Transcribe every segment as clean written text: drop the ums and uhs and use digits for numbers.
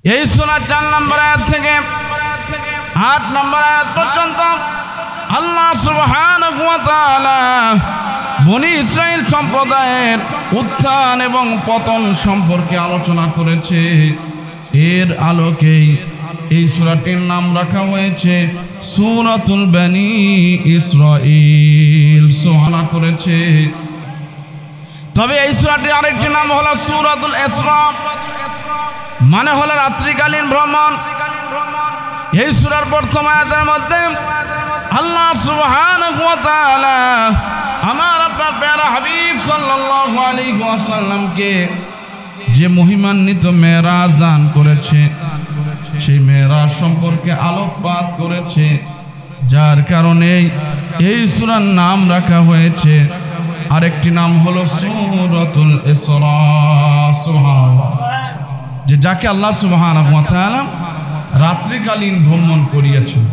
এই সূরার 4 নম্বর আয়াত থেকে 8 নম্বর আয়াত পর্যন্ত আল্লাহ সুবহানাহু ওয়া তাআলা বনি ইসরাইল সম্প্রদায়ের উত্থান এবং পতন সম্পর্কে আলোচনা করেছে। এর আলোকেই এই সূরাটির নাম রাখা হয়েছে সূরাতুল বনি ইসরাইল। সুবহানাল্লাহ করেছে। তবে এই সূরাটির আরেকটি নাম হলো সূরাতুল ইসরা, মানে হলো রাত্রিকালীন ভ্রমণ। এই সূরার প্রথম আয়াতের মধ্যে আল্লাহ সুবহানাহু ওয়া তাআলা আমার আপনার প্যারা হাবিব সাল্লাল্লাহু আলাইহি ওয়াসাল্লামকে যে মহিমান্বিত মেরাজ দান করেছে, সেই মেরাজ সম্পর্কে আলোকপাত করেছে, যার কারণে এই সূরার নাম রাখা হয়েছে। আরেকটি নাম হলো সূরাতুল ইসরা। সুবহানাল্লাহ, যে যাকে আল্লাহ সুবহানাহু ওয়া তাআলা রাত্রিকালীন ভ্রমণ করিয়েছেন।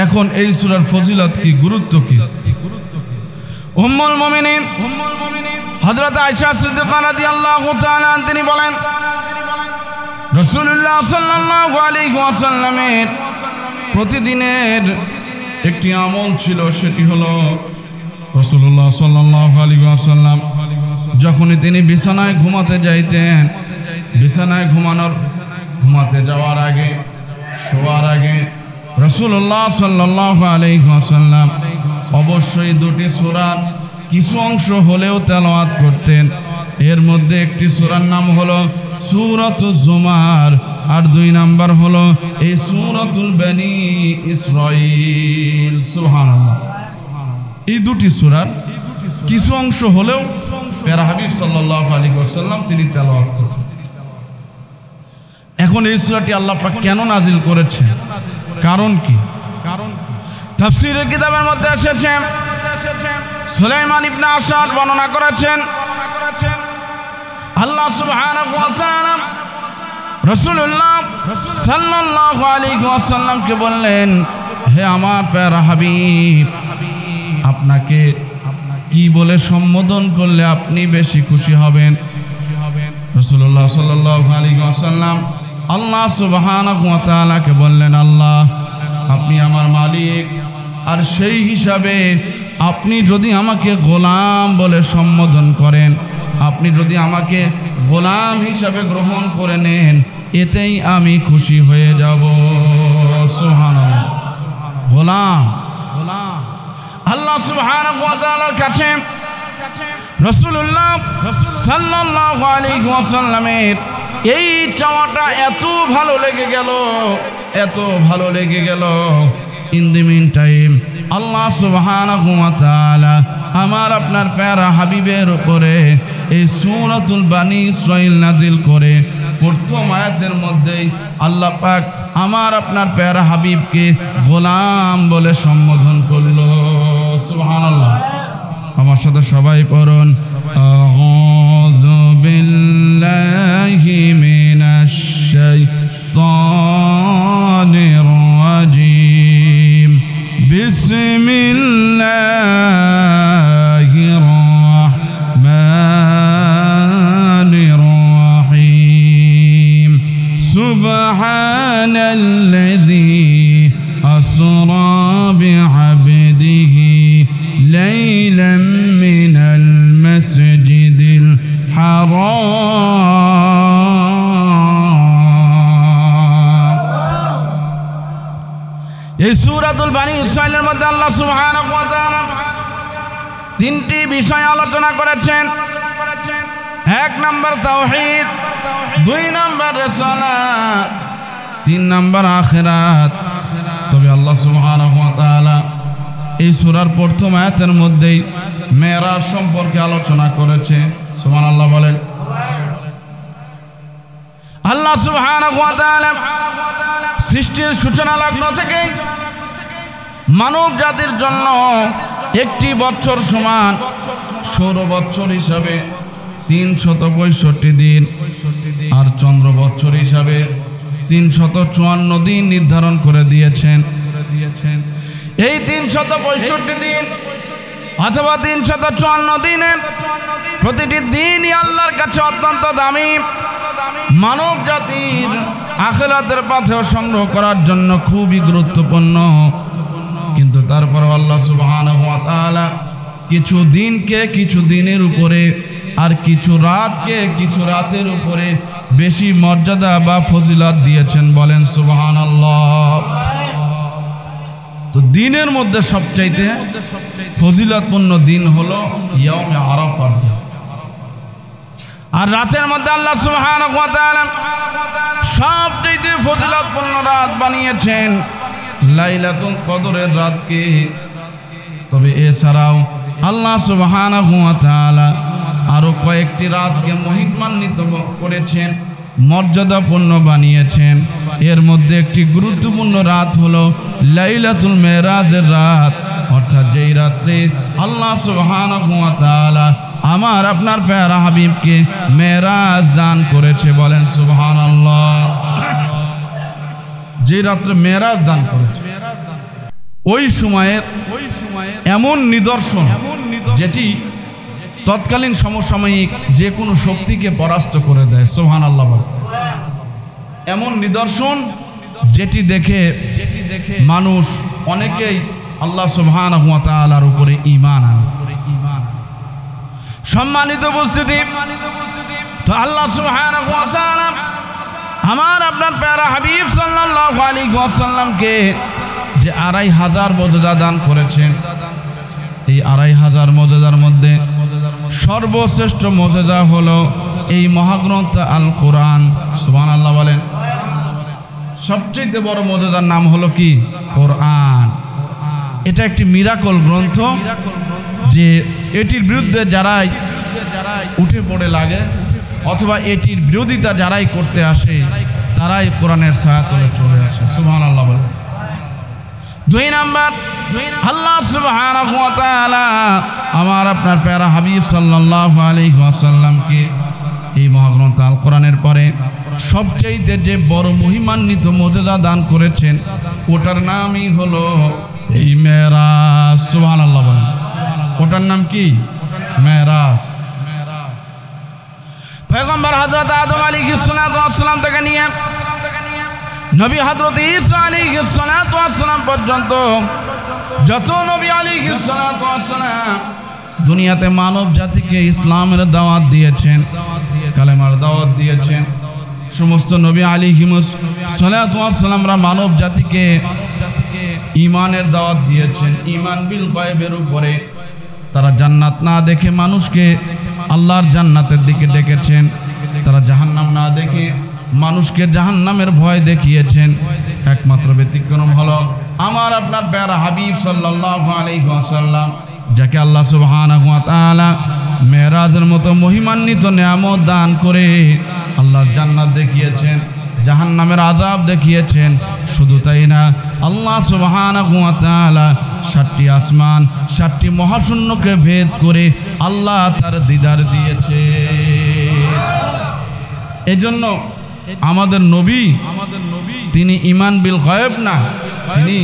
এখন এই সূরার ফজিলত কি, গুরুত্ব কি? উম্মুল মুমিনিন হযরত আয়েশা সিদ্দিকা রাদিয়াল্লাহু তাআলা তিনি বলেন, রাসূলুল্লাহ সাল্লাল্লাহু আলাইহি ওয়াসাল্লামের প্রতিদিনের একটি আমল ছিল, সেটি হলো রাসূলুল্লাহ সাল্লাল্লাহু আলাইহি ওয়াসাল্লাম যখনই তিনি বিছানায় ঘুমাতে যাইতেন, বিছানায় ঘুমাতে যাওয়ার আগে, শোয়ার আগে রাসূলুল্লাহ সাল্লাল্লাহু আলাইহি ওয়াসাল্লাম অবশ্যই দুটি সূরার কিছু অংশ হলেও তেলাওয়াত করতেন। এর মধ্যে একটি সূরার নাম হলো সূরাতুজ জুমার, আর 2 নাম্বার হলো এই সূরাতুল বনি ইসরাইল। সুবহানাল্লাহ, এই দুটি সূরার কিছু অংশ হলেও প্যারা হাবিব সাল্লাল্লাহু আলাইহি ওয়াসাল্লাম তিনি তেলাওয়াত করতেন। এখন এই সূরাটি আল্লাহ পাক কেন নাজিল করেছেন, কারণ কি? তাফসীরের কিতাবের মধ্যে এসেছে, সুলাইমান ইবনে আশআদ বর্ণনা করেছেন, আল্লাহ সুবহানাহু ওয়া তাআলা রাসূলুল্লাহ সাল্লাল্লাহু আলাইহি ওয়াসাল্লামকে বললেন, হে আমার প্যারা হাবিব, আপনাকে কি বলে সম্বোধন করলে আপনি বেশি খুশি হবেন? রাসূলুল্লাহ সাল্লাল্লাহু আলাইহি ওয়াসাল্লাম আল্লাহ সুবহানাহু ওয়া তাআলাকে বললেন, আল্লাহ আপনি আমার মালিক, আর সেই হিসাবে আপনি যদি আমাকে গোলাম বলে সম্বোধন করেন, আপনি যদি আমাকে গোলাম হিসাবে গ্রহণ করে নেন, এতেই আমি খুশি হয়ে যাব। সুবহানাল্লাহ, গোলাম। আল্লাহ সুবহানাহু ওয়া তাআলার কাছে রাসূলুল্লাহ সাল্লাল্লাহু আলাইহি ওয়াসাল্লামের এই চাওয়াটা এত ভালো লেগে গেল, ইন দি মিন টাইম আল্লাহ সুবহানাহু ওয়া তাআলা আমার আপনার প্যারা হাবিবের উপরে এই সূরাতুল বনি ইসরাইল নাজিল করে প্রথম আয়াতের মধ্যেই আল্লাহ পাক আমার আপনার প্যারা হাবিবকে গোলাম বলে সম্বোধন করল। সুবহানাল্লাহ, আমার সাথে সবাই পড়ুন, আউযু বিল্লাহি মিনাশ শাইতানির রাজিম, বিসমিল্লাহির রাহমানির রাহিম, সুবহানাল্লাযী আসরা বিআবদিহি লাইলাম মিনাল মাসজিদিল হারাম। এই সূরাতুল বনি ইসরাইলের মধ্যে আল্লাহ সুবহানাহু ওয়া তাআলা 3টি বিষয় আলোচনা করেছেন। 1 নম্বর তাওহীদ, 2 নম্বর রিসালাত, 3 নম্বর আখিরাত। তবে আল্লাহ সুবহানাহু ওয়া তাআলা এই সূরার প্রথম আয়াতের মধ্যেই মেরাজ সম্পর্কে আলোচনা করেছে। সুবহানাল্লাহ বলেন। আল্লাহ সুবহানাহু ওয়া তাআলা সৃষ্টির সূচনা লগ্ন থেকে মানব জাতির জন্য একটি বছর সমান সৌর বছর হিসাবে 365 দিন, আর চন্দ্র বছর হিসাবে 354 দিন নির্ধারণ করে দিয়েছেন। এই 365 দিন অথবা 354 দিনের প্রতিটি দিনই আল্লাহর কাছে অত্যন্ত দামি, মানব জাতির আখিরাতের পথে সংগ্রহ করার জন্য খুবই গুরুত্বপূর্ণ। কিন্তু তারপর আল্লাহ সুবহানাহু ওয়া তাআলা কিছু দিনকে কিছু দিনের উপরে আর কিছু রাতকে কিছু রাতের উপরে বেশি মর্যাদা বা ফজিলত দিয়েছেন। বলেন সুবহানাল্লাহ। তো দিনের মধ্যে সবচাইতে ফজিলতপূর্ণ দিন হলো ইয়াউমে আরাফার দিন। আর রাতের মধ্যে আল্লাহ সুবহানাহু ওয়া তাআলা সবচাইতে ফজিলতপূর্ণ রাত বানিয়েছেন লাইলাতুল কদরের রাতকে। তবে এছাড়াও আল্লাহ সুবহানাহু ওয়া তাআলা আরো কয়েকটি রাতকে মহিমান্বিত করেছেন, মর্যাদাপূর্ণ বানিয়েছেন। এর মধ্যে একটি গুরুত্বপূর্ণ রাত হলো লাইলাতুল মেরাজের রাত, অর্থাৎ যেই রাত্রে আল্লাহ সুবহানাহু ওয়া তাআলা আমার আপনার প্যারা হাবিবকে মেরাজ দান করেছে। বলেন সুবহানাল্লাহ। যে রাত্রে মেরাজ দান করেছে ওই সময়ের এমন নিদর্শন যেটি তৎকালীন সমসাময়িক যে কোনো শক্তিকে পরাস্ত করে দেয়। সুবহানাল্লাহ। এমন নিদর্শন যেটি দেখে মানুষ অনেকেই আল্লাহ সুবহানাহু ওয়া তাআলার উপরে ঈমান আনে। সম্মানিত উপস্থিতি, তো আল্লাহ সুবহানাহু ওয়া তাআলা আমার আপনার প্যারা হাবিব সাল্লাল্লাহু আলাইহি ওয়াসাল্লামকে যে 2500 মর্যাদা দান করেছেন, এই 2500 মর্যাদার মধ্যে সর্বশ্রেষ্ঠ মর্যাদা হলো এই মহাগ্রন্থ আল কোরআন। সুবহানাল্লাহ বলেন। সবচেয়ে বড় মর্যাদার নাম হলো কি? কোরআন। এটা একটি মিরাকল গ্রন্থ যে এটির বিরুদ্ধে যারাই উঠে পড়ে লাগে অথবা এটির বিরোধিতা যারাই করতে আসে তারাই কোরআনের ছায়াতলে চলে আসে। সুবহানাল্লাহ বলেন। দুই নাম্বার, আল্লাহ সুবহানাহু ওয়া তাআলা আমার আপনার প্যারা হাবিব সাল্লাল্লাহু আলাইহি ওয়াসাল্লামকে এই মহাগ্রন্থ আল কোরআনের পরে সবচেয়ে যে বড় মহিমান্বিত মর্যাদা দান করেছেন ওটার নামই হলো এই মেরাজ। সুবহানাল্লাহ বলেন। ওটার নাম কি? মেরাজ। পয়গম্বর হযরত আদম আলাইহিস সালাতু ওয়াস সালাম থেকে নিয়ে নবী হযরত ঈসা আলাইহিস সালাতু ওয়াস সালাম পর্যন্ত যত নবী আলাইহিস সালাতু ওয়াস সালাম দুনিয়াতে মানব জাতিকে ইসলামের দাওয়াত দিয়েছেন, কালেমার দাওয়াত দিয়েছেন, সমস্ত নবী আলাইহিস সালাতু ওয়াস সালামরা মানব জাতিকে ঈমানের দাওয়াত দিয়েছেন। ঈমান বিল গায়বের উপরে তারা জান্নাত না দেখে মানুষকে আল্লাহর জান্নাতের দিকে ডেকেছেন, তারা জাহান্নাম না দেখে মানুষকে জাহান্নামের ভয় দেখিয়েছেন। একমাত্র ব্যতিক্রম হলো আমার আপনার প্যারা হাবিব সাল্লাল্লাহু আলাইহি ওয়াসাল্লাম, যাকে আল্লাহ সুবহানাহু ওয়া তাআলা মেরাজের মতো মহিমান্বিত নিয়ামত দান করে আল্লাহর জান্নাত দেখিয়েছেন, জাহান্নামের আযাব দেখিয়েছেন। শুধু তাই না, আল্লাহ সুবহানাহু ওয়া তাআলা 7টি আসমান 7টি মহাশূন্যকে ভেদ করে আল্লাহ তার দিদার দিয়েছে। এজন্য আমাদের নবী তিনি ঈমান বিল গায়ব না, তিনি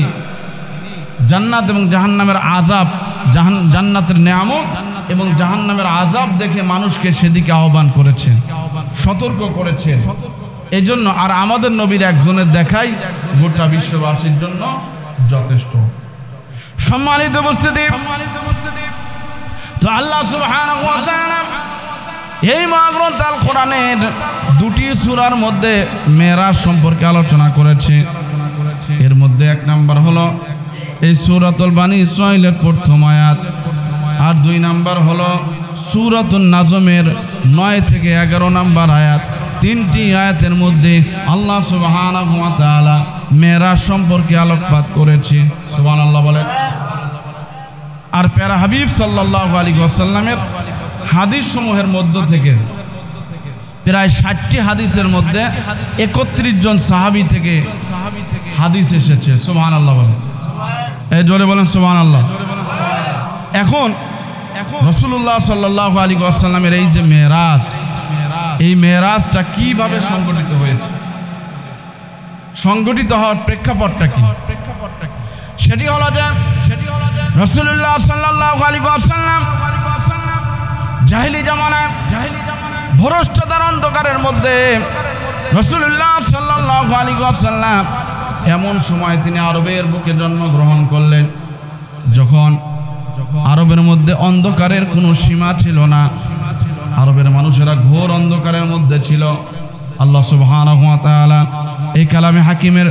জান্নাত এবং জাহান্নামের আযাব, জান্নাতের নিয়ামত এবং জাহান্নামের আযাব দেখে মানুষকে সেদিকে আহ্বান করেছেন, সতর্ক করেছেন। এজন্য আর আমাদের নবীর একজনের দেখাই গোটা বিশ্ববাসীর জন্য যথেষ্ট। সম্মানিত উপস্থিতি, তো আল্লাহ সুবহানাহু ওয়া তাআলা এই মহাগ্রন্থ আল কোরআনের 2টি সূরার মধ্যে মেরাজ সম্পর্কে আলোচনা করেছে। এর মধ্যে 1 নাম্বার হলো এই সূরাতুল বানী ইসরাঈলের প্রথম আয়াত, আর 2 নাম্বার হলো সূরাতুন নাজমের 9 থেকে 11 নাম্বার আয়াত। 3টি আয়াতের মধ্যে আল্লাহ সুবহানাহু ওয়া তাআলা মেরাজ সম্পর্কে আলোকপাত করেছে। সুবহানাল্লাহ বলেন। আর প্যারা হাবিব সাল্লাল্লাহু আলাইহি ওয়াসাল্লামের হাদিস সমূহের মধ্য থেকে প্রায় 60টি হাদিসের মধ্যে 31 জন সাহাবী থেকে হাদিস এসেছে। সুবহানাল্লাহ বলেন। এই জোরে বলেন সুবহানাল্লাহ। এখন রাসূলুল্লাহ সাল্লাল্লাহু আলাইহি ওয়াসাল্লামের এই যে মেরাজ, এই মেরাজটা কিভাবে সংগঠিত হয়েছে, সংগঠিত হওয়ার প্রেক্ষাপটটা কি? সেটি হলো যে রাসূলুল্লাহ সাল্লাল্লাহু আলাইহি ওয়াসাল্লাম জাহেলি জামানায় ভ্রষ্টতার অন্ধকারের মধ্যে রাসূলুল্লাহ সাল্লাল্লাহু আলাইহি ওয়াসাল্লাম এমন সময় তিনি আরবের বুকে জন্মগ্রহণ করলেন যখন আরবের মধ্যে অন্ধকারের কোনো সীমা ছিল না। আরবের মানুষেরা ঘোর অন্ধকারের মধ্যে ছিল। আল্লাহ সুবহানাহু ওয়া তাআলা এই কালামে হাকিমের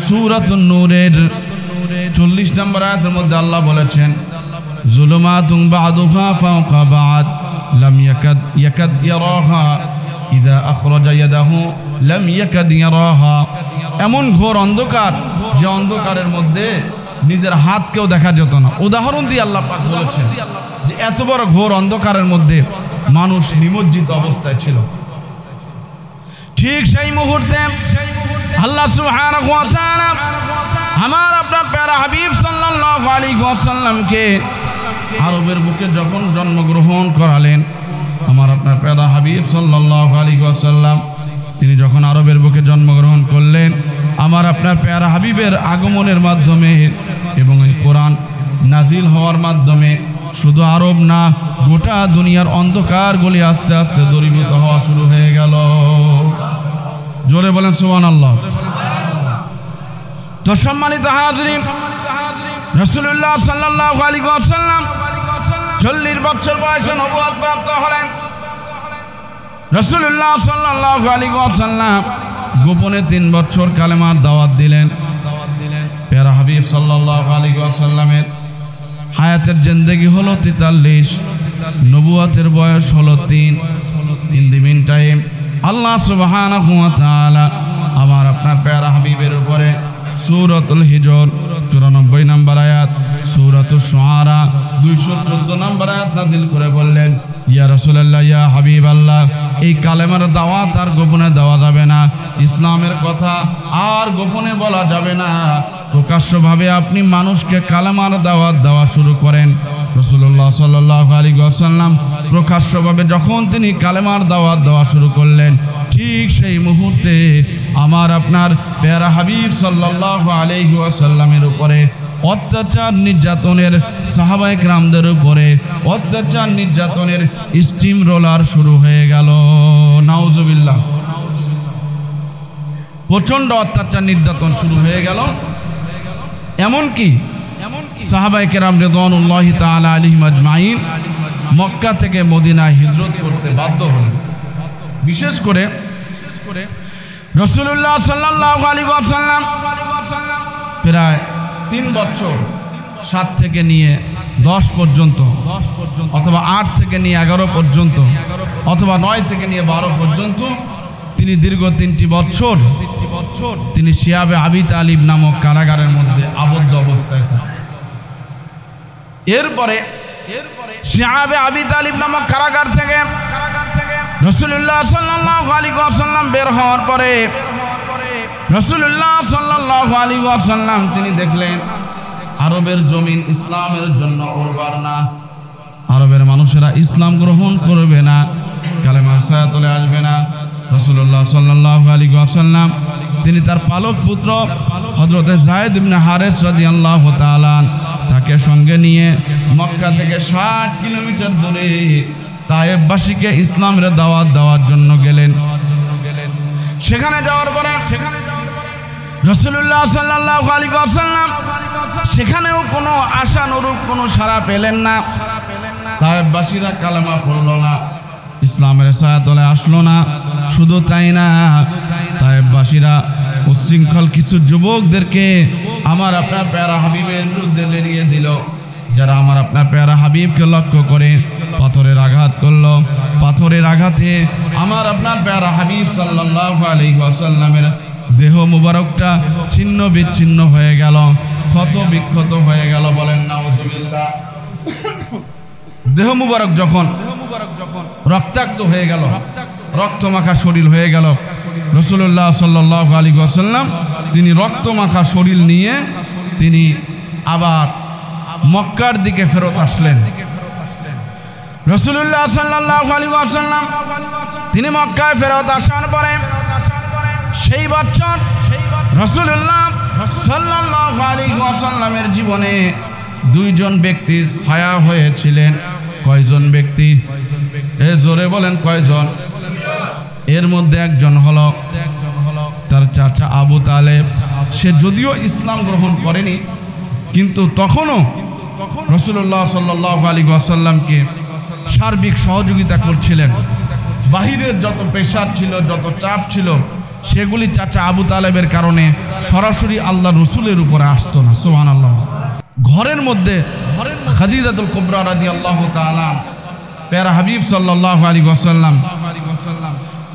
সূরাতুন নূরের 40 নম্বর আয়াতের মধ্যে আল্লাহ বলেছেন, যুলুমাতুন বা'দুহা ফাওকা বা'দ লাম ইয়াকাদ ইয়ারাহা ইযা আখরাজা ইয়াদাহু লাম ইয়াকাদ ইয়ারাহা। এমন ঘোর অন্ধকার যে অন্ধকারের মধ্যে নিজের হাতকেও দেখা যেত না। উদাহরণ দিয়ে আল্লাহ পাক বলেছেন যে এত বড় ঘোর অন্ধকারের মধ্যে মানুষ নিমজ্জিত অবস্থায় ছিল। ঠিক সেই মুহূর্তে আল্লাহ সুবহানাহু ওয়া তাআলা আমার আপনার প্যারা হাবিব সাল্লাল্লাহু আলাইহি ওয়াসাল্লামকে আরবের বুকে যখন জন্মগ্রহণ করালেন, আমার আপনার প্যারা হাবিব সাল্লাল্লাহু আলাইহি ওয়াসাল্লাম তিনি যখন আরবের বুকে জন্মগ্রহণ করলেন, আমার আপনার প্যারা হাবিবের আগমনের মাধ্যমে এবং এই কোরআন নাজিল হওয়ার মাধ্যমে শুধু আরব না, গোটা দুনিয়ার অন্ধকারগুলি আস্তে আস্তে দূরীভূত হওয়া শুরু হয়ে গেল। জোরে বলেন সুবহানাল্লাহ। তো সম্মানিত হাজরিন, রাসূলুল্লাহ সাল্লাল্লাহু আলাইহি ওয়াসাল্লাম 40 বছর বয়সে নবুয়ত প্রাপ্ত হলেন। রাসূলুল্লাহ সাল্লাল্লাহু আলাইহি ওয়াসাল্লাম গোপনে 3 বছর কালেমার দাওয়াত দিলেন। প্যারা হাবিব সাল্লাল্লাহু আলাইহি ওয়াসাল্লামের হায়াতের জিন্দেগি হলো 43, নবুয়তের বয়স হলো 3। ইন দি মিন টাইম আল্লাহ সুবহানাহু ওয়া তাআলা আমার আপনার প্যারা হাবিবের উপরে সূরাতুল হিজর 94 নম্বর আয়াত, সূরাতুশ শুআরা 214 নম্বর আয়াত নাযিল করে বললেন, ইয়া রাসূলুল্লাহ, ইয়া হাবিবাল্লাহ, এই কালেমার দাওয়াত আর গোপনে দেওয়া যাবে না। ইসলামের কথা আর গোপনে বলা যাবে না। প্রকাশ্যভাবে আপনি মানুষকে কালেমার দাওয়াত দেওয়া শুরু করেন। রাসূলুল্লাহ সাল্লাল্লাহু আলাইহি ওয়াসাল্লাম প্রকাশ্যভাবে যখন তিনি কালেমার দাওয়াত দেওয়া শুরু করলেন, ঠিক সেই মুহূর্তে আমার আপনার প্যারা হাবিব সাল্লাল্লাহু আলাইহি ওয়াসাল্লামের উপরে অত্যাচার নির্যাতনের, সাহাবায়ে কেরামদের উপরে অত্যাচার নির্যাতনের স্টিম রোলার শুরু হয়ে গেল। নাউজুবিল্লাহ। প্রচণ্ড অত্যাচার নির্যাতন শুরু হয়ে গেল। এমনকি সাহাবায়ে কেরাম রিদওয়ানুল্লাহি তাআলা আলাইহিম আজমাইন মক্কা থেকে মদিনায় হিজরত করতে বাধ্য হলেন। বিশেষ করে রাসূলুল্লাহ সাল্লাল্লাহু আলাইহি ওয়াসাল্লাম প্রায় 3 বছর 7 থেকে নিয়ে 10 পর্যন্ত, অথবা 8 থেকে নিয়ে 11 পর্যন্ত, অথবা 9 থেকে নিয়ে 12 পর্যন্ত তিনি দীর্ঘ 3টি বছর তিনি শিয়াবে আবি তালিব নামক কারাগারের মধ্যে আবদ্ধ অবস্থায় থাকেন। এরপরে শিয়াবে আবি তালিব নামক কারাগার থেকে রাসূলুল্লাহ সাল্লাল্লাহু আলাইহি ওয়াসাল্লাম বের হওয়ার পরে রাসূলুল্লাহ সাল্লাল্লাহু আলাইহি ওয়াসাল্লাম তিনি দেখলেন আরবের জমিন ইসলামের জন্য উর্বর না, আরবের মানুষেরা ইসলাম গ্রহণ করবে না, কালেমার ছায়া তলে আসবে না। রাসূলুল্লাহ সাল্লাল্লাহু আলাইহি ওয়াসাল্লাম তিনি তার পালক পুত্র হযরত যায়েদ ইবনে হারেস রাদিয়াল্লাহু তাআলা তাকে সঙ্গে নিয়ে মক্কা থেকে 60 কিলোমিটার দূরে তায়েফবাসীকে ইসলামের দাওয়াত দেওয়ার জন্য গেলেন। সেখানে যাওয়ার পরে রাসূলুল্লাহ সাল্লাল্লাহু আলাইহি ওয়াসাল্লাম সেখানেও কোনো আশানুরূপ কোনো সাড়া পেলেন না। তায়েফবাসীরা কালেমা পড়ল না, ইসলামের ছায়াতলে আসলো না। শুধু তাই না, তায়েফবাসীরা উচ্ছৃঙ্খল কিছু যুবকদেরকে আমার আপনার প্যারা হাবিবের বিরুদ্ধে লেলিয়ে দিল, যারা আমার আপনার প্যারা হাবিবকে লক্ষ্য করে পাথরের আঘাত করলো। পাথরের আঘাতে আমার আপনার প্যারা হাবিব সাল্লাল্লাহু আলাইহি ওয়াসাল্লামের দেহ মুবারকটা ছিন্ন বিচ্ছিন্ন হয়ে গেল, ক্ষত বিক্ষত হয়ে গেল। বলেন নাউজুবিল্লাহ। দেহ মুবারক যখন রক্তাক্ত হয়ে গেল, রক্তমাখা শরীর হয়ে গেল, রাসূলুল্লাহ সাল্লাল্লাহু আলাইহি ওয়াসাল্লাম তিনি রক্তমাখা শরীর নিয়ে তিনি আবার মক্কার দিকে ফেরত আসলেন। রাসূলুল্লাহ সাল্লাল্লাহু আলাইহি ওয়াসাল্লাম তিনি মক্কায় ফেরত আসার পরে সেই বছর রাসূলুল্লাহ সাল্লাল্লাহু আলাইহি ওয়াসাল্লামের জীবনে 2 জন ব্যক্তি ছায়া হয়েছিলেন। কয়জন ব্যক্তি? জোরে বলেন কয়জন? এর মধ্যে একজন হলো তার চাচা আবু তালেব। সে যদিও ইসলাম গ্রহণ করেনি, কিন্তু তখনও রাসূলুল্লাহ সাল্লাল্লাহু আলাইহি ওয়াসাল্লামকে সার্বিক সহযোগিতা করছিলেন। বাহিরের যত প্রেশার ছিল, যত চাপ ছিল, সেগুলি চাচা আবু তালেবের কারণে সরাসরি আল্লাহ রসুলের উপরে আসতো না। সুবহানাল্লাহ। ঘরের মধ্যে খাদিজাতুল কুবরা রাদিয়াল্লাহু তাআলা প্যারা হাবিব সাল্লাল্লাহু আলাইহি ওয়াসাল্লাম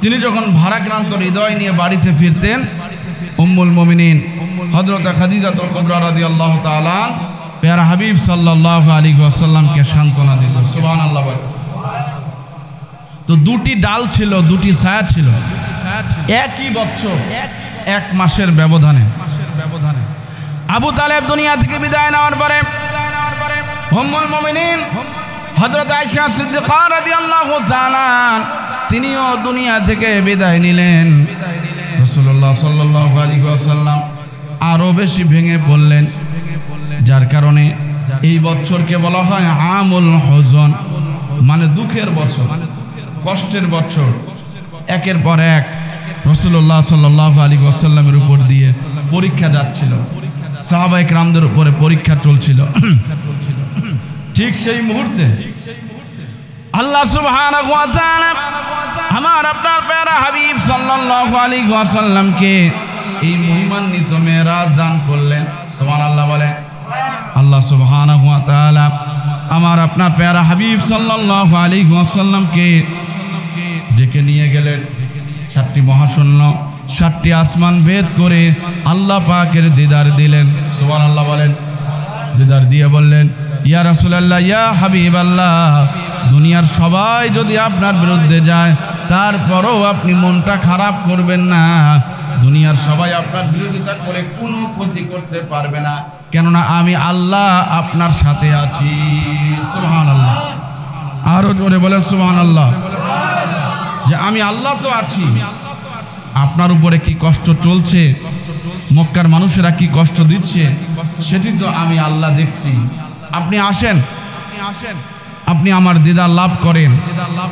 তিনি যখন ভারাক্রান্ত হৃদয় নিয়ে বাড়িতে ফিরতেন, উম্মুল মুমিনিন হযরত খাদিজাতুল কুবরা রাদিয়াল্লাহু তাআলা প্যারা হাবিব সাল্লাল্লাহু আলাইহি ওয়াসাল্লামকে সান্ত্বনা দিতেন। সুবহানাল্লাহ। তো দুটি ডাল ছিল, দুটি ছায়া ছিল, একই বছর 1 মাসের ব্যবধানে। আবু তালেব দুনিয়া থেকে বিদায় নেওয়ার পরে উম্মুল মুমিনিন হযরত আয়েশা সিদ্দিকা রাদিয়াল্লাহু তাআলা তিনিও দুনিয়া থেকে বিদায় নিলেন। রাসূলুল্লাহ সাল্লাল্লাহু আলাইহি ওয়াসাল্লাম আরো বেশি ভেঙে পড়লেন, যার কারণে এই বছরকে বলা হয় আমুল হুজন, মানে দুঃখের বছর, কষ্টের বছর। একের পর এক রাসূলুল্লাহ সাল্লাল্লাহু আলাইহি ওয়াসাল্লামের উপর দিয়ে পরীক্ষা যাচ্ছিল, সাহাবায়ে কেরামদের উপরে পরীক্ষা চলছিল। ঠিক সেই মুহূর্তে আল্লাহ সুবহানাহু ওয়া তাআলা আমার আপনার প্যারা হাবিব সাল্লাল্লাহু আলাইহি ওয়াসাল্লামকে এই মহিমান্বিত মেরাজ দান করলেন। সুবহানাল্লাহ বলে। আল্লাহ সুবহানাহু ওয়া তাআলা আমার আপনার প্যারা হাবিব সাল্লাল্লাহু আলাইহি ওয়াসাল্লামকে ডেকে নিয়ে গেলেন 7টি মহাশূন্য, 7টি আসমান ভেদ করে আল্লাহ পাকের দিদার দিলেন। সুবহানাল্লাহ বলেন। দিদার দিয়ে বললেন, ইয়া রাসূলুল্লাহ, ইয়া হাবিবাল্লাহ, দুনিয়ার সবাই যদি আপনার বিরুদ্ধে যায়, তারপরও আপনি মনটা খারাপ করবেন না। দুনিয়ার সবাই আপনার বিরোধিতা করে কোনো ক্ষতি করতে পারবে না, কেননা আমি আল্লাহ আপনার সাথে আছি। সুবহানাল্লাহ। আরো জোরে বলেন সুবহানাল্লাহ। যে আমি আল্লাহ তো আছি, আপনার উপরে কি কষ্ট চলছে, মক্কার মানুষেরা কি কষ্ট দিচ্ছে, সেটি তো আমি আল্লাহ দেখছি। আপনি আসেন, আপনি আমার দিদার লাভ করেন,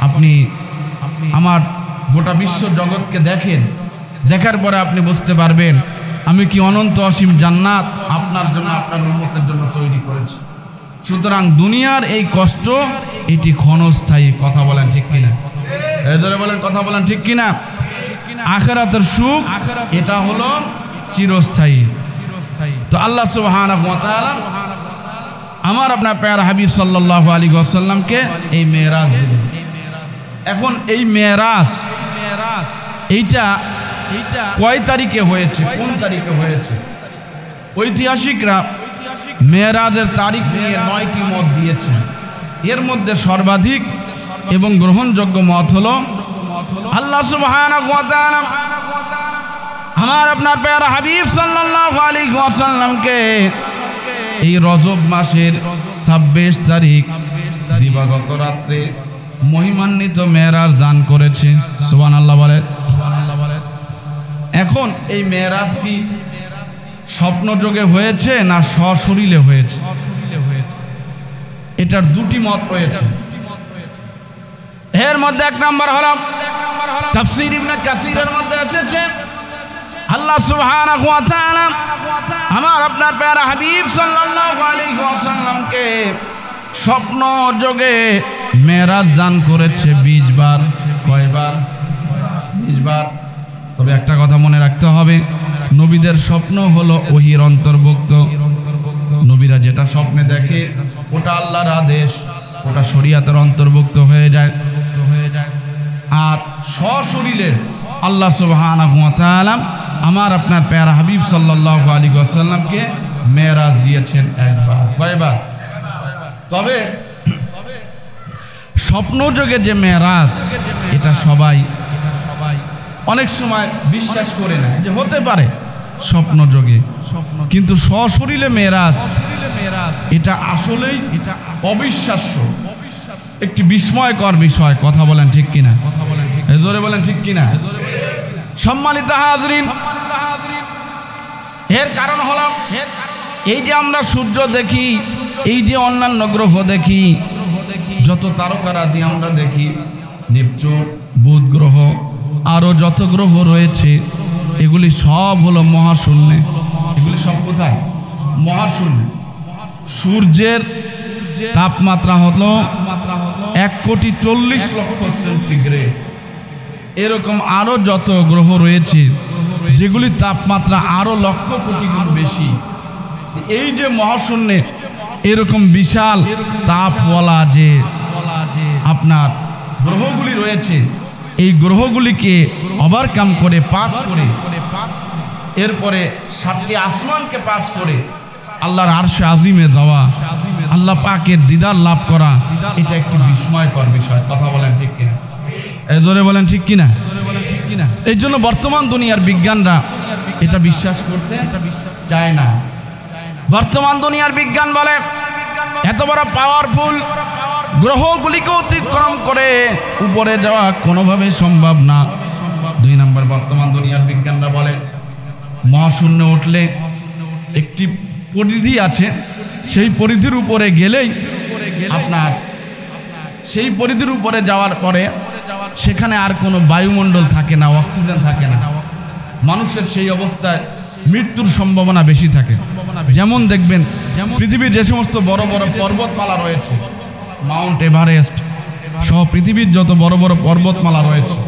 আপনি আমার গোটা বিশ্ব জগৎকে দেখেন, দেখার পরে আপনি বুঝতে পারবেন আমি কি অনন্ত অসীম জান্নাত আপনার জন্য, আপনার উম্মতের জন্য তৈরি করেছি। সুতরাং দুনিয়ার এই কষ্ট এটি ক্ষণস্থায়ী। কথা বলেন ঠিক কিনা? এই ধরে বলেন, কথা বলেন ঠিক কিনা? আখিরাতের সুখ এটা হলো চিরস্থায়ী। তো আল্লাহ সুবহানাহু ওয়া তাআলা আমার আপনার প্যারা হাবিব সাল্লাল্লাহু আলাইহি ওয়াসাল্লামকে এই মেরাজ দিলেন। এখন এই মেরাজ এইটা কয় তারিখে হয়েছে, কোন তারিখে হয়েছে? ঐতিহাসিকরা মেরাজের তারিখ নিয়ে 9টি মত দিয়েছে। এর মধ্যে সর্বাধিক এবং গ্রহণযোগ্য মত হলো আল্লাহ সুবহানাহু ওয়া তাআলা আমার আপনার প্যারা হাবিব সাল্লাল্লাহু আলাইহি ওয়াসাল্লামকে এই রজব মাসের 26 তারিখ দিবাগত রাত্রে মহিমান্বিত মেরাজ দান করেছে। সুবহানাল্লাহ বলে। এখন এই মেরাজ কি স্বপ্নযোগে হয়েছে না সশরীরে হয়েছে? এটার দুটি মত রয়েছে। এর মধ্যে এক নম্বর হলো তাফসীর ইবনে কাসীরের মধ্যে এসেছে আল্লাহ সুবহানাহু ওয়া তাআলা আমার আপনার প্যারা হাবিব সাল্লাল্লাহু আলাইহি ওয়াসাল্লামকে স্বপ্ন যোগে মেরাজ দান করেছে 20 বার। কয়বার? 20 বার। তবে একটা কথা মনে রাখতে হবে, নবীদের স্বপ্ন হলো ওহীর অন্তর্ভুক্ত। নবীরা যেটা স্বপ্নে দেখে ওটা আল্লাহর আদেশ, ওটা শরীয়তের অন্তর্ভুক্ত হয়ে যায়। আর সশরীরে আল্লাহ সুবহানাহু ওয়া তাআলা আমার আপনার প্যারা হাবিব সাল্লাল্লাহু আলাইহি ওয়াসাল্লামকে মেরাজ দিয়েছেন একবার। কয়বার? তবে স্বপ্নযোগে যে মেরাজ এটা সবাই অনেক সময় বিশ্বাস করে না যে হতে পারে স্বপ্নযোগে, কিন্তু সশরীরে মেরাজ এটা আসলেই এটা অবিশ্বাস্য, একটি বিস্ময়কর বিষয়। কথা বলেন ঠিক কিনা? জোরে বলেন ঠিক কিনা? সম্মানিত হাজরিন, এর কারণ হলো এই যে আমরা সূর্য দেখি, এই যে অন্যান্য গ্রহ দেখি, যত তারকারাজি আমরা দেখি, নেপচুন, বুধ গ্রহ, আরও যত গ্রহ রয়েছে এগুলি সব হলো মহাশূন্যে। এগুলি সব কোথায়? মহাশূন্যে। সূর্যের তাপমাত্রা হলো 1,40,00,000 সেন্টিগ্রেড। এরকম আরো যত গ্রহ রয়েছে যেগুলি তাপমাত্রা আরো লক্ষ কোটি গুণ বেশি। এই যে মহাশূন্যে এরকম বিশাল তাপওয়ালা যে আপনার গ্রহগুলি রয়েছে, এই গ্রহগুলিকে ওভারকাম করে পাস করে এরপরে 7টি আসমানকে পাস করে আল্লাহর আরশে আজিমে যাওয়া, আল্লাহ পাকের দিদার লাভ করা, এটা একটি বিস্ময়কর বিষয়। কথা বলেন ঠিক কিনা? জোরে বলেন ঠিক কিনা? এই জন্য বর্তমান দুনিয়ার বিজ্ঞানরা এটা বিশ্বাস করতে চায় না। বর্তমান দুনিয়ার বিজ্ঞান বলে এত বড় পাওয়ারফুল গ্রহগুলিকে অতিক্রম করে উপরে যাওয়া কোনোভাবে সম্ভব না। 2 নম্বর, বর্তমান দুনিয়ার বিজ্ঞানরা বলে মহাশূন্যে উঠলে একটি পরিধি আছে, সেই পরিধির উপরে গেলেই আপনার সেই পরিধির উপরে যাওয়ার পরে সেখানে আর কোনো বায়ুমণ্ডল থাকে না, অক্সিজেন থাকে না। মানুষের সেই অবস্থায় মৃত্যুর সম্ভাবনা বেশি থাকে। যেমন দেখবেন পৃথিবীর যে সমস্ত বড় বড় পর্বতমালা রয়েছে, মাউন্ট এভারেস্ট সহ পৃথিবীর যত বড় বড় পর্বতমালা রয়েছে,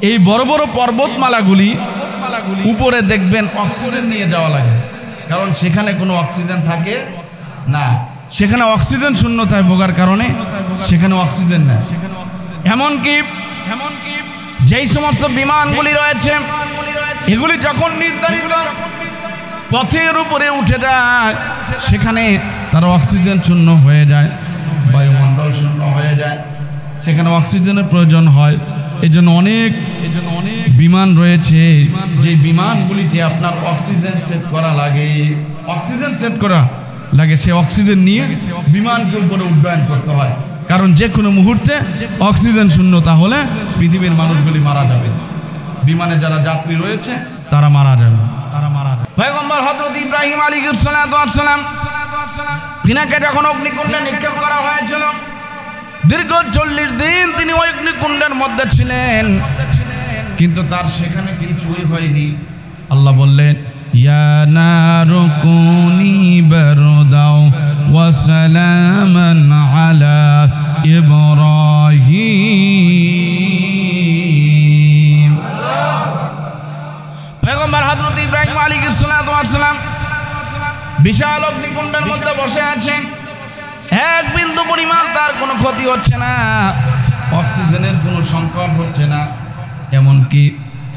এই বড় বড় পর্বতমালাগুলি উপরে দেখবেন অক্সিজেন নিয়ে যাওয়া লাগে, কারণ সেখানে কোনো অক্সিজেন থাকে না। সেখানে অক্সিজেন শূন্যতায় ভোগার কারণে সেখানে অক্সিজেন নেই। এমনকি যেই সমস্ত বিমানগুলি রয়েছে এগুলি যখন নির্ধারিত পথের উপরে উঠে যায় সেখানে তার অক্সিজেন শূন্য হয়ে যায়, বায়ুমণ্ডল শূন্য হয়ে যায়, সেখানে অক্সিজেনের প্রয়োজন হয়। এই জন্য অনেক বিমান রয়েছে যে বিমানগুলিতে আপনার অক্সিজেন সেট করা লাগে, সে অক্সিজেন নিয়ে বিমানকে উপরে উড্ডয়ন করতে হয়, কারণ যে কোনো মুহূর্তে অক্সিজেন শূন্যতা হলে পৃথিবীর মানুষগুলি মারা যাবে, বিমানে যারা যাত্রী রয়েছে তারা মারা যাবে। পয়গম্বর হযরত ইব্রাহিম আলাইহিস সালাম তিনাকে যখন অগ্নিকুণ্ডে নিক্ষেপ করা হয়েছিল, দীর্ঘ 40 দিন তিনি ওই অগ্নিকুণ্ডের মধ্যে ছিলেন, কিন্তু তার সেখানে কিছুই হয়নি। আল্লাহ বললেন ইয়া নারু কুনি বারদাও ওয়া সালামান আলা ইব্রাহিম। পয়গম্বর হযরত ইব্রাহিম আলাইহিস সালাম বিশাল অগ্নিকুণ্ডের মধ্যে বসে আছেন, এক বিন্দু পরিমাণ তার কোনো ক্ষতি হচ্ছে না, অক্সিজেনের কোনো সংকট হচ্ছে না, এমনকি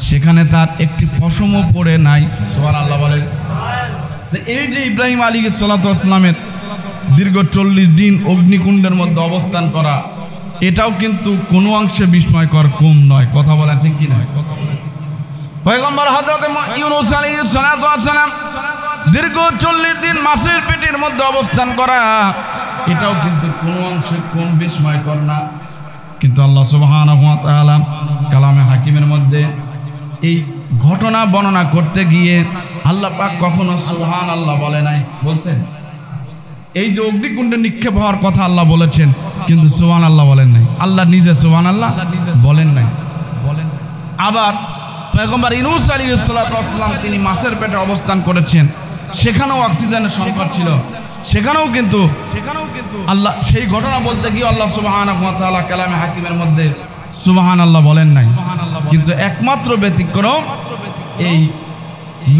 সেখানে তার একটি পশমও পড়ে নাই। সুবহানাল্লাহ বলেন। এই যে ইব্রাহিম আলাইহিস সালামের দীর্ঘ 40 দিন অগ্নিকুণ্ডের মধ্যে অবস্থান করা, এটাও কিন্তু কোনো অংশে বিস্ময়কর কম নয়। কথা বলেন ঠিক কি নয়? পয়গম্বর হযরত ইউনূস আলাইহিস সালাম দীর্ঘ 40 দিন মাছের পেটের মধ্যে অবস্থান করা, এটাও কিন্তু কোনো অংশে কম বিস্ময়কর না। কিন্তু আল্লাহ সুবহানাহু ওয়া তাআলা কালামে হাকিমের মধ্যে এই ঘটনা বর্ণনা করতে গিয়ে আল্লাহ পাক কখনো সুবহানাল্লাহ বলে নাই, বলছেন? এই যে অগ্নিকুণ্ডে নিক্ষেপ হওয়ার কথা আল্লাহ বলেছেন, কিন্তু সুবহানাল্লাহ বলেন নাই। আল্লাহ নিজে সুবহানাল্লাহ বলেন নাই। আবার পয়গম্বর ইউনূস আলাইহিস সালাম তিনি মাছের পেটে অবস্থান করেছেন, সেখানেও অক্সিজেনের সংকট ছিল, সেখানেও কিন্তু আল্লাহ সেই ঘটনা বলতে গিয়ে আল্লাহ সুবহানাহু ওয়া তাআলা কালামে হাকিমের মধ্যে সুবহানাল্লাহ বলেন নাই। কিন্তু একমাত্র ব্যতিক্রম এই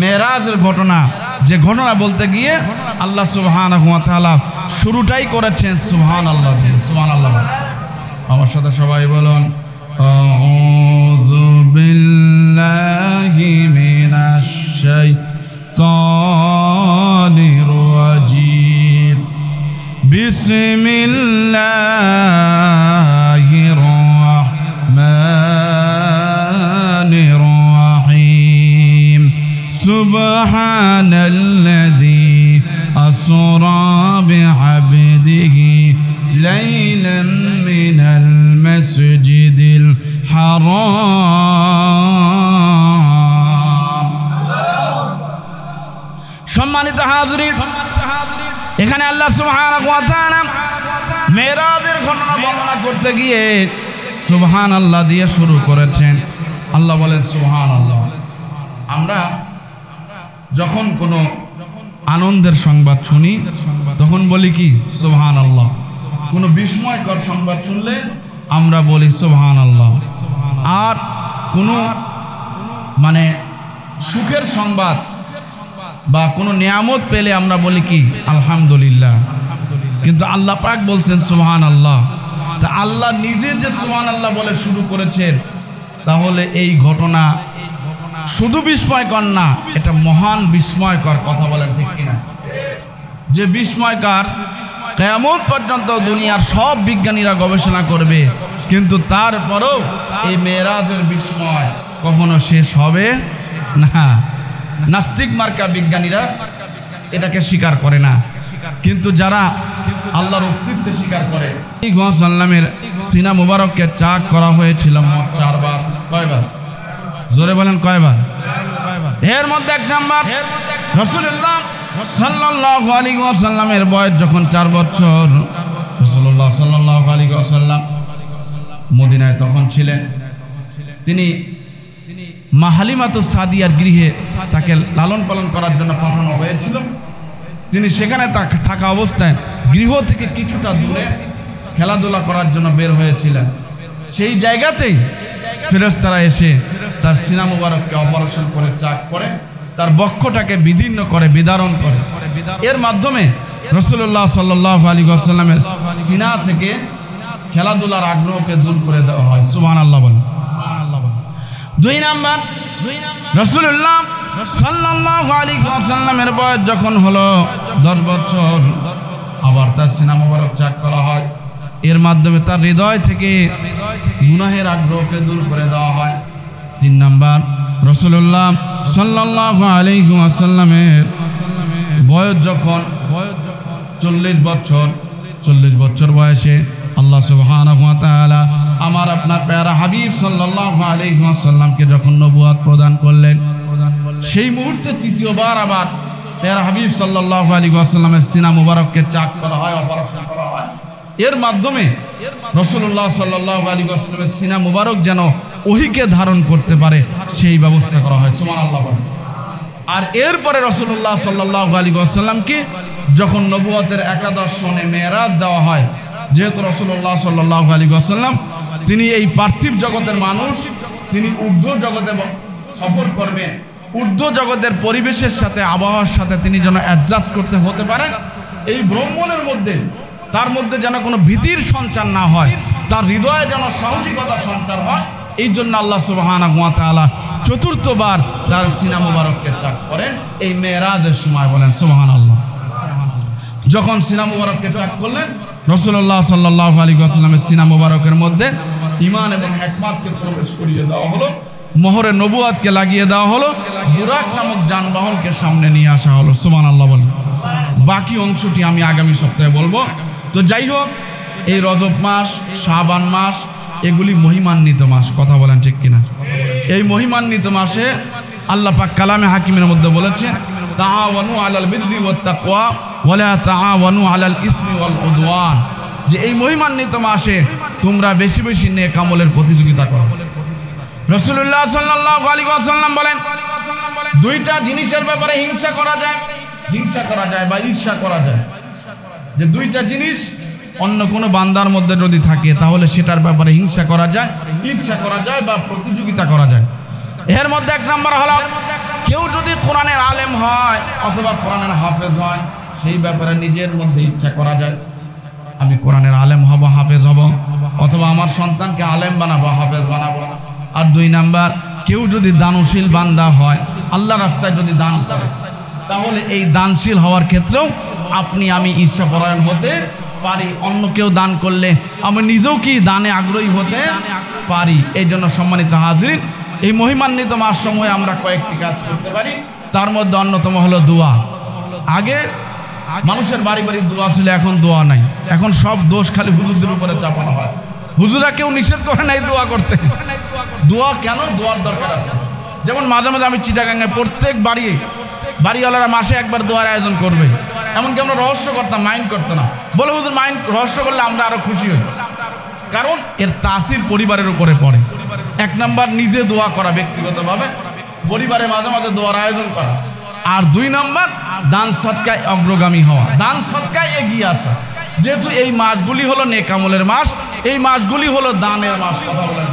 মেরাজের ঘটনা, যে ঘটনা বলতে গিয়ে আল্লাহ সুবহানাহু ওয়া তাআলা শুরুটাই করেছেন সুবহানাল্লাহ। সুবহানাল্লাহ আমার সাথে সবাই বলুন, আউযু বিল্লাহি মিনাশ শাইতানির রাজিম, বিসমিল্লাহির রাহমানির রাহিম, সুবহানাল্লাযী আসরা বিআবদিহি লাইলান মিনাল মাসজিদিল হারাম। সম্মানিত হাজিরিন, এখানে আল্লাহ সুবহানাহু ওয়া তাআলা মেরাজের ঘটনা বর্ণনা করতে গিয়ে সুবহানাল্লাহ দিয়ে শুরু করেছেন। আল্লাহ বলেন সুবহানাল্লাহ। আমরা যখন কোনো আনন্দের সংবাদ শুনি তখন বলি কি সুবহানাল্লাহ। কোনো বিস্ময়কর সংবাদ শুনলে আমরা বলি সুবহানাল্লাহ। আর কোনো মানে সুখের সংবাদ বা কোনো নিয়ামত পেলে আমরা বলি কি আলহামদুলিল্লাহ। কিন্তু আল্লাহ পাক বলছেন সুবহানাল্লাহ। তা আল্লাহ নিজে যে সুবহানাল্লাহ বলে শুরু করেছেন, তাহলে এই ঘটনা শুধু বিস্ময়কর না, এটা মহান বিস্ময়কর। কথা বলেন ঠিক কিনা? যে বিস্ময়কর কিয়ামত পর্যন্ত দুনিয়ার সব বিজ্ঞানীরা গবেষণা করবে, কিন্তু তারপরেও এই মেরাজের বিস্ময় কখনো শেষ হবে না। নাস্তিক মার্কা বিজ্ঞানীরা এটাকে স্বীকার করে না, কিন্তু যারা আল্লাহর অস্তিত্ব স্বীকার করে। সাল্লামের সিনা মুবারককে চাক করা হয়েছিল মোট 4 বার। কয়বার? জোরে বলেন কয়বার? এর মধ্যে 1 নাম্বার, রাসূলুল্লাহ সাল্লাল্লাহু আলাইহি ওয়াসাল্লামের বয়স যখন 4 বছর, রাসূলুল্লাহ সাল্লাল্লাহু আলাইহি ওয়াসাল্লাম মদিনায় তখন ছিলেন। তিনি মা হালিমাতুস সাদিয়ার গৃহে তাকে লালন পালন করার জন্য পাঠানো হয়েছিল। তিনি সেখানে থাকা অবস্থায় গৃহ থেকে কিছুটা দূরে খেলাধুলা করার জন্য বের হয়েছিলেন। সেই জায়গাতেই ফেরেশতারা এসে তার সিনা মুবারককে অপারেশন করে চাক করে তার বক্ষটাকে বিদীর্ণ করে, বিদারণ করে। এর মাধ্যমে রাসূলুল্লাহ সাল্লাল্লাহু আলাইহি ওয়াসাল্লামের সিনা থেকে খেলাধুলার আগ্রহকে দূর করে দেওয়া হয়। সুবহানাল্লাহ বলেন। 2 নাম্বার, রাসূলুল্লাহ সাল্লাল্লাহু আলাইহি ওয়াসাল্লামের বয়স যখন হলো 10 বছর, আবার তার সিনা মুবারক চাক করা হয়। এর মাধ্যমে তার হৃদয় থেকে গুনাহের আগ্রহকে দূর করে দেওয়া হয়। 3 নাম্বার, রাসূলুল্লাহ সাল্লাল্লাহু আলাইহি ওয়াসাল্লামের বয়স যখন 40 বছর বয়সে আল্লাহ সুবহানাহু ওয়া তাআলা আমার আপনার প্যারা হাবিব সাল্লাল্লাহু আলাইহি ওয়াসাল্লামকে যখন নবুয়ত প্রদান করলেন, সেই মুহূর্তে তৃতীয়বার আবার প্যারা হাবিব সাল্লাল্লাহু আলাইহি ওয়াসাল্লামের সিনা মুবারককে চাক করা হয়, অপারেশন করা হয়। এর মাধ্যমে রাসূলুল্লাহ সাল্লাল্লাহু আলাইহি ওয়াসাল্লামের সিনা মুবারক যেন ওহীকে ধারণ করতে পারে সেই ব্যবস্থা করা হয়। সুবহানাল্লাহ। আর এরপরে রাসূলুল্লাহ সাল্লাল্লাহু আলাইহি ওয়াসাল্লামকে যখন নবুয়তের একাদশ সনে মেরাজ দেওয়া হয়, যেহেতু রাসূলুল্লাহ সাল্লাল্লাহু আলাইহি ওয়াসাল্লাম তিনি এই পার্থিব জগতের মানুষ, তিনি ঊর্ধ্ব জগতে সফর করবেন। ঊর্ধ্ব জগতের পরিবেশের সাথে, আবহাওয়ার সাথে তিনি যেন অ্যাডজাস্ট করতে হতে পারেন। এই ভ্রমণের মধ্যে তার মধ্যে যেন কোনো ভীতির সঞ্চার না হয়, তার হৃদয়ে যেন সাহসিকতা সঞ্চার হয়। এই জন্য আল্লাহ সুবহানাহু ওয়া তাআলা চতুর্থবার তার সিনা মুবারককে চাক করেন এই মেরাজের সময়। বলেন সুবহানাল্লাহ। যখন সিনা মুবারককে চাক করলেন, রাসূলুল্লাহ সাল্লাল্লাহু আলাইহি ওয়াসাল্লামের সিনা মুবারকের মধ্যে ঈমান এবং হিকমতকে প্রবেশ করিয়ে দেওয়া হলো, মোহরে নবুয়তকে লাগিয়ে দেওয়া হলো, বুরাক নামক যানবাহনকে সামনে নিয়ে আসা হলো। সুবহানাল্লাহ বলেন। বাকি অংশটি আমি আগামী সপ্তাহে বলবো। তো যাই হোক, এই রজব মাস, শাবান মাস, এগুলি মহিমান্বিত মাস। কথা বলেন ঠিক কিনা? এই মহিমান্বিত মাসে আল্লাহ পাক কালামে হাকিমের মধ্যে বলেছে, তাআওয়ানু আলাল বিররি ওয়াত তাকওয়া ওয়া লা তাআওয়ানু আলাল ইসমি ওয়াল উদওয়ান, যে এই মহিমান্বিত মাসে তোমরা বেশি বেশি নেক আমলের প্রতিযোগিতা করো। রাসূলুল্লাহ সাল্লাল্লাহু আলাইহি ওয়াসাল্লাম বলেন, 2টা জিনিসের ব্যাপারে হিংসা করা যায় বা ঈর্ষা করা যায়। যে 2টা জিনিস অন্য কোনো বান্দার মধ্যে যদি থাকে, তাহলে সেটার ব্যাপারে হিংসা করা যায়, ঈর্ষা করা যায় বা প্রতিযোগিতা করা যায়। এর মধ্যে 1 নাম্বার হলো, কেউ যদি কোরআনের আলেম হয় অথবা কোরআনের হাফেজ হয়, সেই ব্যাপারে নিজের মধ্যে ইচ্ছা করা যায়, আমি কোরআনের আলেম হব, হাফেজ হব, অথবা আমার সন্তানকে আলেম বানাবো, হাফেজ বানাবো। আর 2 নাম্বার, কেউ যদি দানশীল বান্দা হয়, আল্লাহ রাস্তায় যদি দান করে, তাহলে এই দানশীল হওয়ার ক্ষেত্রেও আপনি আমি ঈর্ষাপরায়ণ হতে পারি। অন্য কেউ দান করলে আমি নিজেও কি দানে আগ্রহী হতে পারি। এই জন্য সম্মানিত হাজিরিন, এই মহিমান্বিত মাস সময়ে আমরা কয়েকটি কাজ করতে পারি। তার মধ্যে অন্যতম হলো দোয়া। আগে মানুষের বাড়ি বাড়ি দোয়া ছিল, এখন দোয়া নাই। এখন সব দোষ খালি হুজুরদের উপরে চাপানো হয়। হুজুরা কেউ নিষেধ করে নাই দোয়া করতে। দোয়া কেন? দোয়ার দরকার আছে। যেমন মাঝে মাঝে আমি চিটাগাঙ্গে প্রত্যেক বাড়িওয়ালারা মাসে একবার দোয়ার আয়োজন করবে। এমনকি আমরা রহস্য করতাম, মাইন্ড করতো না, বলে হুজুর মাইন্ড রহস্য করলে আমরা আরো খুশি হই। কারণ এর তাসির পরিবারের উপরে পড়ে। এক নাম্বার নিজে দোয়া করা ব্যক্তিগতভাবে, পরিবারে মাঝে মাঝে দোয়ার আয়োজন করা, আর দুই নাম্বার দান সদকায় অগ্রগামী হওয়া, দান সদকায় এগিয়ে আসা। যেহেতু এই মাসগুলি হলো নেক আমলের মাস, এই মাসগুলি হলো দানের মাস। কথা বলেন।